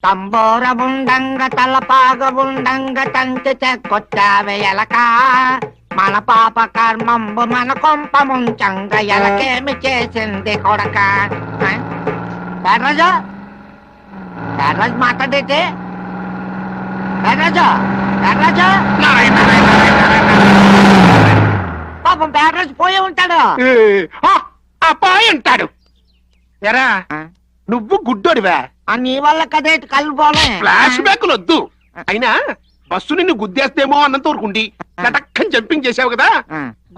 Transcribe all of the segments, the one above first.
తంబోర ఉండంగ తలపాగ ఉండంగ తంతి చెక్కొచ్చావే ఎలక మన పాప కర్మంబు మన కొంప ముంచంగ ఎలకేమి చేసింది కొడక పేర్రాజు పేర్రాజు మాట్లాడేటి పేర్రాజు పేర్రాజు పాపం పేర్రాజు పోయి ఉంటాడు అబ్బాయి ఉంటాడు ఎరా నువ్వు గుడ్డోడివా నీ వల్ల కదేటి కళ్ళు పోలే ఫ్లాష్ బ్యాక్లు వద్దు అయినా బస్సు నిన్ను గుద్దేస్తేమో అన్నంత వరకుండి కటక్కని జంపింగ్ చేసావు కదా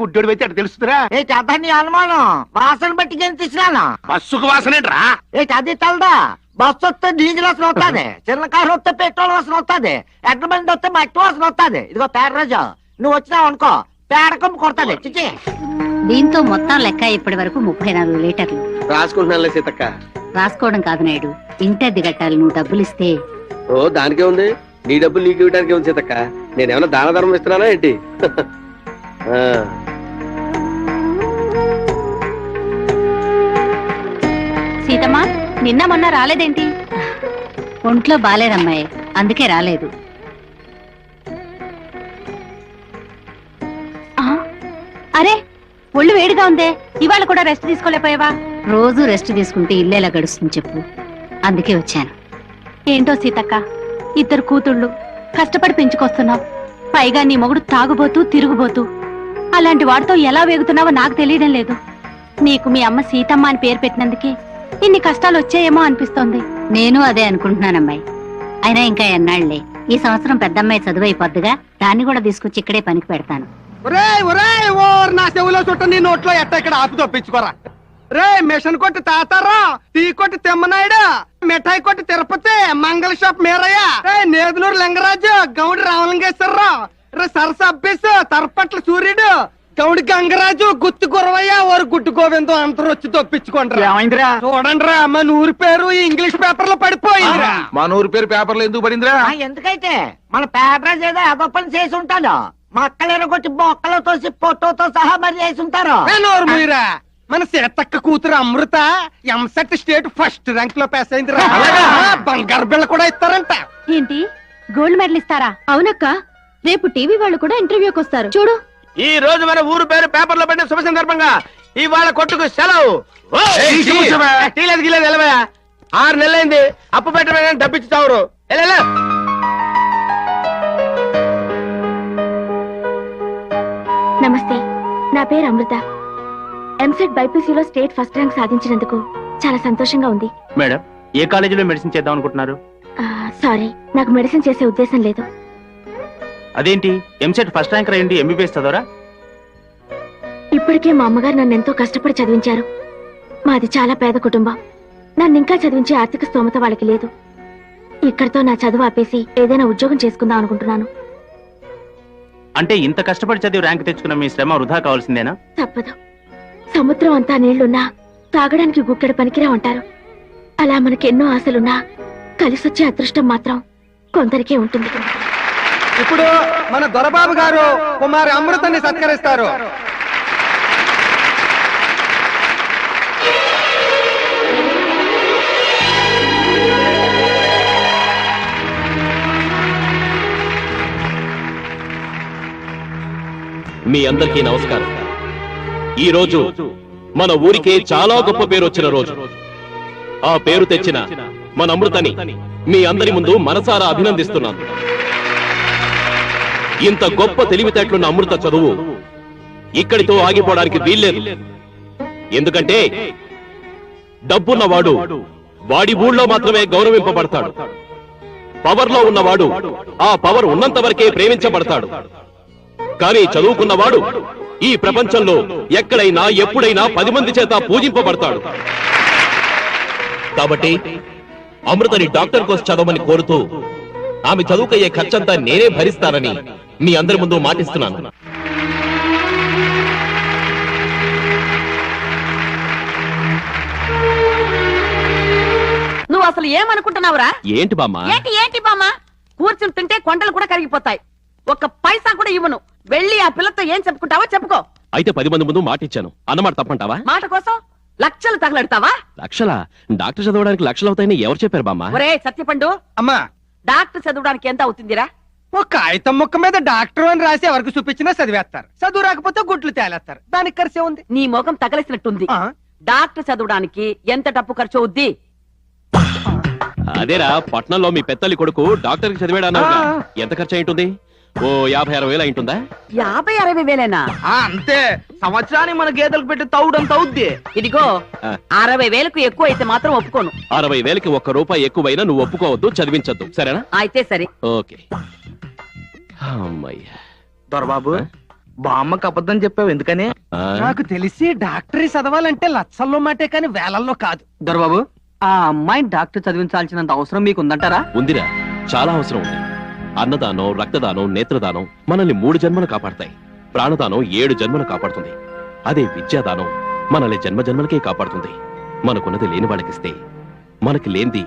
గుడ్డోడి అయితే అటు తెలుస్తుందిరా ఏంటి అదా నీ అనుమానం వాసన బట్టి గెంతిస్తున్నాను బస్సుకు వాసనేట్రా ఏంటి అది తెలదా బస్సు వస్తే డీజిల్ వాసన వస్తుంది చిన్న కారు వస్తే పెట్రోల్ వాసన వస్తుంది ఎడ్ల బండి వస్తే మట్టి వాసన వస్తుంది ఇదిగో పేర్రాజు నువ్వు వచ్చినావు అనుకో పేడకమ్ము కొడతాది చిచి దీంతో మొత్తం లెక్క ఇప్పటి వరకు 34 లీటర్లు రాసుకుంటున్నానులే సీతక్క. రాసుకోవడం కాదు నాయుడు, ఇంటద్ది కట్టాలి. నువ్వు డబ్బులు ఇస్తే. ఓ దానికే ఉంది, నీ డబ్బులు నీకు ఇవ్వడానికే ఉంది సీతక్క. నేనేమన్నా దాన ధర్మం ఇస్తున్నానా ఏంటి? సీతమ్మా నిన్న మొన్న రాలేదేంటి? ఒంట్లో బాలేదమ్మాయి, అందుకే రాలేదు. అరే ఒళ్ళు వేడిగా ఉందే, ఇవాళ కూడా రెస్ట్ తీసుకోలేకపోయావా? రోజు రెస్ట్ తీసుకుంటే ఇల్లేలా గడుస్తుంది చెప్పు, అందుకే వచ్చాను. ఏంటో సీతక్క, 2 కూతుళ్ళు కష్టపడి పెంచుకొస్తున్నావు, పైగా నీ మొగుడు తాగుబోతూ తిరుగుబోతూ. అలాంటి వాడితో ఎలా వేగుతున్నావో నాకు తెలియడం లేదు. నీకు మీ అమ్మ సీతమ్మ అని పేరు పెట్టినందుకే ఇన్ని కష్టాలు వచ్చాయేమో అనిపిస్తోంది. నేను అదే అనుకుంటున్నానమ్మాయి. అయినా ఇంకా ఎన్నాళ్లే, ఈ సంవత్సరం పెద్దమ్మాయి చదువైపోద్దుగా, దాన్ని కూడా తీసుకొచ్చి ఇక్కడే పనికి పెడతాను. నా చెవులో చుట్ట నీ నోట్లో ఎట్ట ఇక్కడ ఆపు తప్పించుకోరా. రే మిషన్ కొట్టి తాతారా, టీ కొట్టి తెమ్మనాయుడు, మిఠాయి కొట్టి తిరుపతి, మంగళ షాప్ మీరయ్య, నేదులూరు లింగరాజు, గౌడి రామలింగేశ్వరరావు, రే సరస అబ్బేసు, తరపట్ల సూర్యుడు, గౌడి గంగరాజు, గుత్తు గురవయ్య, వారు గుడ్డు గోవిందం అందరూ వచ్చి తప్పించుకోండి. చూడండి రా, మన ఊరి పేరు ఇంగ్లీష్ పేపర్ లో పడిపోయిందిరా. మన ఊరి పేరు పేపర్లో ఎందుకు పడిందిరా? ఎందుకైతే మన పేపర్ ఏదో అదొప్పని చేసి ఉంటాడు, మక్కలు ఎరగొచ్చి బొక్కలు తోసి పొట్టుతో సహా మరి చేసి ఉంటారు. మన సీతక్క కూతురు అమృత ఎంసెట్ స్టేట్ ఫస్ట్ ర్యాంక్ లో పాస్ అయింది. బంగారు బిళ్ళ కూడా ఇస్తారంట. ఏంటి, గోల్డ్ మెడల్ ఇస్తారా? అవునక్క, రేపు టీవీ వాళ్ళు కూడా ఇంటర్వ్యూకి వస్తారు చూడు. ఈ రోజు మన ఊరు పేరు పేపర్ లో పడిన శుభ సందర్భంగా ఇవాళ కొట్టుకు సెలవు. 6 నెలలైంది అప్పు పెట్టమని డబ్బిచ్చి చావరు. నమస్తే, నా పేరు అమృత. ఎంసెట్ బైపీసీలో స్టేట్ ఫస్ట్ ర్యాంక్ సాధించినందుకు చాలా సంతోషంగా ఉంది. మేడం, ఏ కాలేజీలో మెడిసిన్ చేద్దాం అనుకుంటున్నారు? సారీ, నాకు మెడిసిన్ చేసే ఉద్దేశం లేదు. అదేంటి, ఎంసెట్ ఫస్ట్ ర్యాంక్ అయ్యండి ఎంబీబీఎస్ చదవరా? ఇప్పటికే మా అమ్మగారు నన్ను ఎంతో కష్టపడి చదివించారు. మాది చాలా పేద కుటుంబం, నన్ను ఇంకా చదివించే ఆర్థిక స్తోమత వాళ్ళకి లేదు. ఇక్కడితో నా చదువు ఆపేసి ఏదైనా ఉద్యోగం చేసుకుందాం అనుకుంటున్నాను. అంటే ఇంత కష్టపడి చదివి ర్యాంక్ తెచ్చుకున్న మీ శ్రమ వృధా కావాల్సిందేనా? తప్పదు, సముద్రం అంతా నీళ్లున్నా తాగడానికి గుక్కెడ పనికిరా ఉంటారు. అలా మనకెన్నో ఆశలున్నా కలిసొచ్చే అదృష్టం మాత్రం కొందరికే ఉంటుంది. ఇప్పుడు మన దొరబాబు గారు కుమారి అమృతాన్ని సత్కరిస్తారు. మీ అందరికీ నమస్కారం. ఈ రోజు మన ఊరికే చాలా గొప్ప పేరు వచ్చిన రోజు. ఆ పేరు తెచ్చిన మన అమృతని మీ అందరి ముందు మనసారా అభినందిస్తున్నాను. ఇంత గొప్ప తెలివితేటలున్న అమృత చదువు ఇక్కడితో ఆగిపోవడానికి వీల్లేదు. ఎందుకంటే డబ్బున్నవాడు వాడి ఊళ్ళో మాత్రమే గౌరవింపబడతాడు. పవర్లో ఉన్నవాడు ఆ పవర్ ఉన్నంత వరకే ప్రేమించబడతాడు. కానీ చదువుకున్నవాడు ఈ ప్రపంచంలో ఎక్కడైనా ఎప్పుడైనా 10 మంది చేత పూజింపబడతాడు. కాబట్టి అమృతని డాక్టర్ కోర్స్ చదవమని కోరుతూ ఆమె చదువుకయ్యే ఖర్చంతా నేనే భరిస్తానని మీ అందరి ముందు మాటిస్తున్నాను. నువ్వు అసలు ఏమనుకుంటున్నావురా? ఏంటి బామ్మ? ఏంటి బామ్మ, కూర్చుని తింటే కొండలు కూడా కరిగిపోతాయి. 1 పైసా కూడా ఇవ్వను. వెళ్ళి ఆ పిల్లతో ఏం చెప్పుకుంటావో చెప్పుకో. అయితే 10 మంది ముందు మాటిచ్చాను అన్నమాట తప్పంటావా? మాట కోసం లక్షలు తగలెడతావా? లక్షలా? డాక్టర్ చదవడానికి లక్షలు అవుతాయని ఎవరు చెప్పారు బామ్మ? ఒరే సత్యపండు, అమ్మా డాక్టర్ చదవడానికి ఎంత అవుతుందిరా? ఒక కాగితం ముక్క మీద డాక్టర్ అని రాసి ఎవరికి చూపించినా చదివేస్తారు. చదువు రాకపోతే గుడ్లు తేలేస్తారు. దానికి ఖర్చే ఉంది. నీ ముఖం తగలేసినట్టుంది. ఆ, డాక్టర్ చదవడానికి ఎంత డబ్బు ఖర్చు అవుద్ది? అదేరా, పట్నంలో మీ పెద్దల్లి కొడుకు డాక్టర్ కి చదివాడు అన్నావుగా. ఎంత ఖర్చు అయింటుంది? ఓ 50-60 వేలు అయింటుందా? 50-60 వేలేనా? అంతే. సంవత్సరానికి మన గేదెలకు పెట్టి తౌడంత అవుద్ది. ఇదిగో ఆ. 60 వేలకు ఎక్కువ అయితే మాత్రం ఒప్పుకోను. 60 వేలకి ₹1 ఎక్కువైనా నువ్వు ఒప్పుకోవద్దు, చదివించద్దు, సరేనా? అయితే సరే. ఓకే. అమ్మయ్యా. దొరబాబు, బామ్మకి అబద్ధం చెప్పావు ఎందుకని? ఆ? నాకు తెలిసి డాక్టరీ చదవాలంటే లక్షల్లో మాటే కాని వేలల్లో కాదు. దొరబాబు, ఆ అమ్మాయిని డాక్టర్ చదివించాల్సినంత అవసరం మీకు ఉందంటారా? ఉందిరా, చాలా అవసరం ఉంది. అన్నదానం, రక్తదానం, నేత్రదానం మనల్ని 3 జన్మలు కాపాడతాయి. ప్రాణదానం 7 జన్మలు కాపాడుతుంది. అదే విద్యాదానం మనల్ని జన్మజన్మలకే కాపాడుతుంది. మనకున్నది లేని వాళ్ళకిస్తే మనకి లేనిది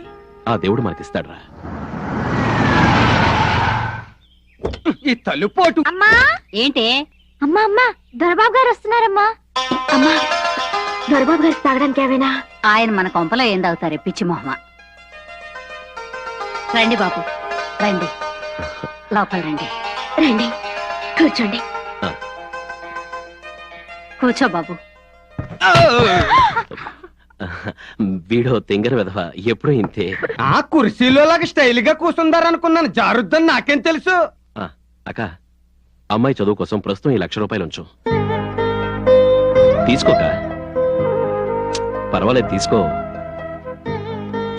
ఆ దేవుడు మనకిస్తాడ్రా. ఈ తలుపోటు. అమ్మా ఏంటే? అమ్మా అమ్మా, దొరబాబు గారు వస్తున్నారమ్మా. అమ్మా, దొరబాబు గారికి తాగడానికి ఏమైనా? ఆయన మన కొంపలో ఏం తాగుతారే పిచ్చి మొహమ. రండి బాబు, రండి, లోపల రండి. రండి, కూర్చోండి. కూర్చో బాబు. వీడో తింగర వెధవ, ఎప్పుడూ ఇంతే. ఆ కుర్చీలో లాగా స్టైల్ గా కూర్చుందారనుకున్నాను. జారుద్దని నాకేం తెలుసు. అక్క, అమ్మాయి చదువు కోసం ప్రస్తుతం ఈ ₹1,00,000 ఉంచు. తీసుకోక. పర్వాలేదు, తీసుకో.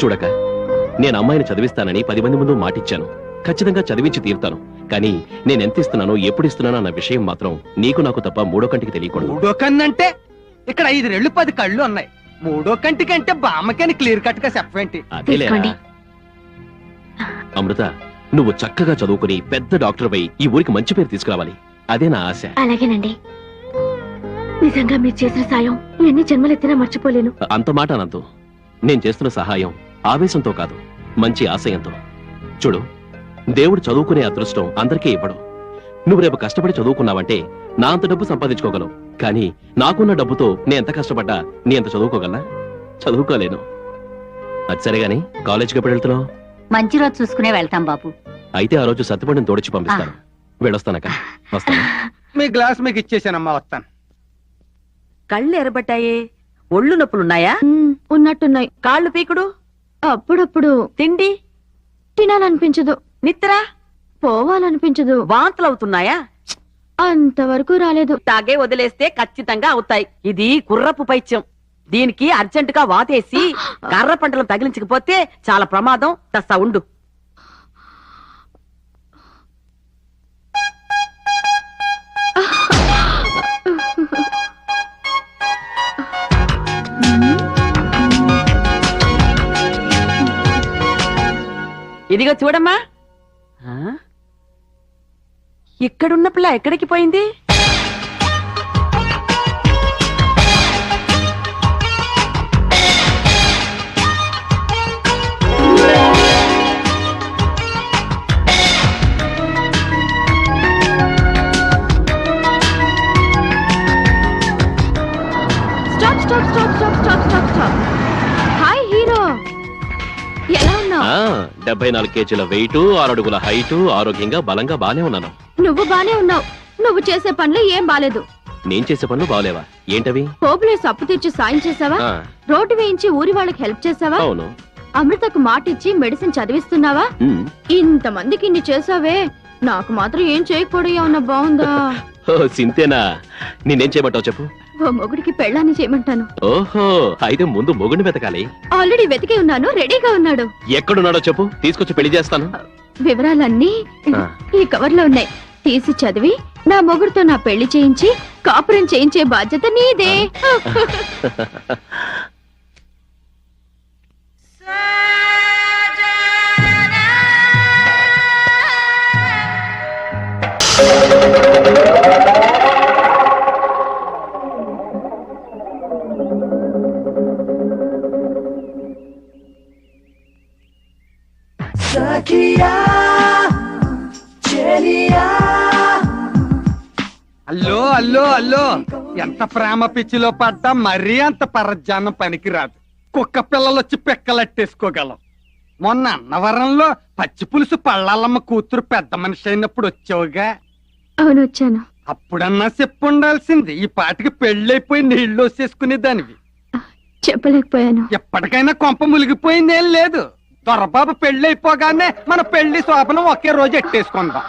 చూడక, నేను అమ్మాయిని చదివిస్తానని 10 మంది ముందు మాటిచ్చాను. ఖచ్చితంగా చదివించి తీరుతాను. కానీ నేనెంత ఇస్తున్నానో, ఎప్పుడు ఇస్తున్నానో అన్న విషయం మాత్రం నీకు నాకు తప్ప మూడో కంటికి తెలియకూడదు. మూడో కన్నంటే ఇక్కడ 5 రెళ్ళు 10 కళ్ళు ఉన్నాయి. మూడో కంటికంటే బామ్మకని క్లియర్ కట్ గా చెప్పేంటి? అదేలే. తీసుకోండి. అమృత, నువ్వు చక్కగా చదువుకుని పెద్ద డాక్టర్ పై ఈ ఊరికి మంచి పేరు తీసుకురావాలి. అదే నా ఆశ. అలాగేనండి. నిజంగా మీరు చేసిన సాయం ఎన్ని జన్మలెత్తినా మర్చిపోలేను. అంత మాట అనంతు. నేను చేస్తున్న సహాయం ఆవేశంతో కాదు, మంచి ఆశయంతో. చూడు, దేవుడు చదువుకునే అదృష్టం అందరికీ ఇవ్వడు. నువ్వు రేపు కష్టపడి చదువుకున్నావంటే నా అంత డబ్బు సంపాదించుకోగలవు. కానీ నాకున్న డబ్బుతో నేను ఎంత కష్టపడ్డా నీ అంత చదువుకోగలనా? చదువుకోలేను. అది సరేగాని కాలేజీకి ఎప్పుడు వెళ్తున్నావు? మంచి రోజు చూసుకునే వెళ్తాం బాబు. అయితే ఆ రోజు సత్తుపడిని తోడిచి పంపిస్తాను. వెళ్ళొస్తానక్క. వస్తాను. మీ గ్లాస్ మీకు ఇచ్చేసానమ్మా, వస్తాను. కళ్ళు ఎర్రబట్టాయి. ఒళ్ళు నొప్పులున్నాయా? ఉన్నట్టున్నాయి. కాళ్ళు పీకుడు? అప్పుడప్పుడు. తిండి? తినాలనిపించదు. నిద్ర? పోవాలనిపించదు. వాంతులు అవుతున్నాయా? అంతవరకు రాలేదు. తాగే వదిలేస్తే ఖచ్చితంగా అవుతాయి. ఇది కుర్రపు పైత్యం. దీనికి అర్జెంటుగా వాతేసి కర్ర పంటలు తగిలించకపోతే చాలా ప్రమాదం. తస్సా ఉండు. ఇదిగో చూడమ్మా. ఇక్కడున్న పిల్ల ఎక్కడికి పోయింది? Stop stop stop stop stop stop stop. Hi hero, ఎలా ఉన్నావు? 74 కేజీల వెయిట్, 6 అడుగుల హైట్, ఆరోగ్యంగా బలంగా బానే ఉన్నాను. నువ్వు బానే ఉన్నావు. నువ్వు చేసే పనులు ఏం బాలేదు. నేను చేసే పనులు బాగలేవా? ఏంటవి? పోపులేసి అప్పు తీర్చి సాయం చేసావా? ఆ, రోడ్డు వేయించి ఊరి వాళ్ళకి హెల్ప్ చేసావా? అవును. అమృతకు మాట ఇచ్చి మెడిసిన్ చదివిస్తున్నావా? ఉమ్. ఇంతమందికి ఇన్ని చేసావే, నాకు మాత్రం ఏం చేయకపోవడం ఏమన్నా బాగుందా? ఓ సింతేనా? నేనేం చేయమంటావు చెప్పు. ఓ మొగుడికి పెళ్ళాన్ని చేయమంటాను. ఓహో, అయితే ముందు మొగుడిని వెతకాలి. ఆల్రెడీ వెతికి ఉన్నాను, రెడీగా ఉన్నాడు. ఎక్కడున్నాడో చెప్పు, తీసుకొచ్చి పెళ్లి చేస్తాను. వివరాలన్నీ ఆ. ఈ కవర్లో ఉన్నాయి. తీసి చదివి నా మొగుడుతో నా పెళ్లి చేయించి కాపురం చేయించే బాధ్యత నీదే. అల్లో అల్లో అల్లో ఎంత ప్రేమ పిచ్చిలో పడ్డా మరీ అంత పరధ్యానం పనికిరాదు. కుక్క పిల్లలు వచ్చి పెక్కలట్టేసుకోగలం. మొన్న అన్నవరంలో పచ్చి పులుసు పళ్ళాలమ్మ కూతురు పెద్ద మనిషి అయినప్పుడు వచ్చావుగా. అవును వచ్చాను. అప్పుడన్నా చెప్పుండాల్సింది. ఈ పాటికి పెళ్ళైపోయి నీళ్లు వచ్చేసుకునే దానివి. చెప్పలేకపోయాను. ఎప్పటికైనా కొంప మునిగిపోయిందేం లేదు. దొరబాబు పెళ్ళైపోగానే మన పెళ్లి శోభనం ఒకే రోజు ఎట్టేసుకుందాం.